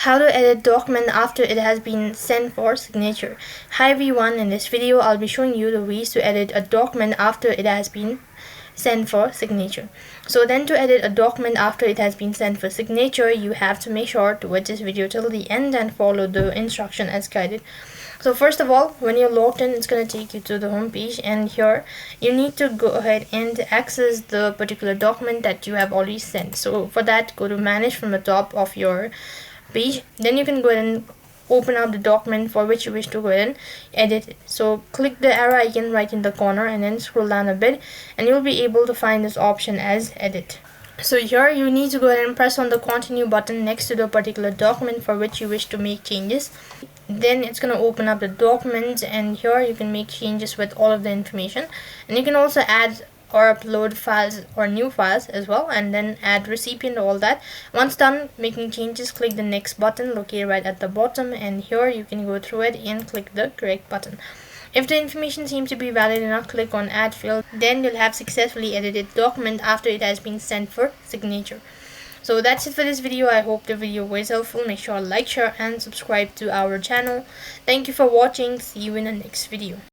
How to edit document after it has been sent for signature. Hi everyone, in this video I'll be showing you the ways to edit a document after it has been sent for signature. So then, to edit a document after it has been sent for signature, you have to make sure to watch this video till the end and follow the instruction as guided. So first of all, when you're logged in, it's going to take you to the home page, and here you need to go ahead and access the particular document that you have already sent. So for that, go to manage from the top of your page. Then you can go ahead and open up the document for which you wish to go ahead and edit it. So click the arrow icon right in the corner and then scroll down a bit, and you'll be able to find this option as edit. So here you need to go ahead and press on the continue button next to the particular document for which you wish to make changes. Then it's going to open up the document, and here you can make changes with all of the information, and you can also add or upload files or new files as well, and then add recipient, all that. Once done making changes, click the next button located right at the bottom, and here you can go through it and click the correct button. If the information seems to be valid enough, click on add field. Then you'll have successfully edited document after it has been sent for signature. So that's it for this video. I hope the video was helpful. Make sure to like, share and subscribe to our channel. Thank you for watching. See you in the next video.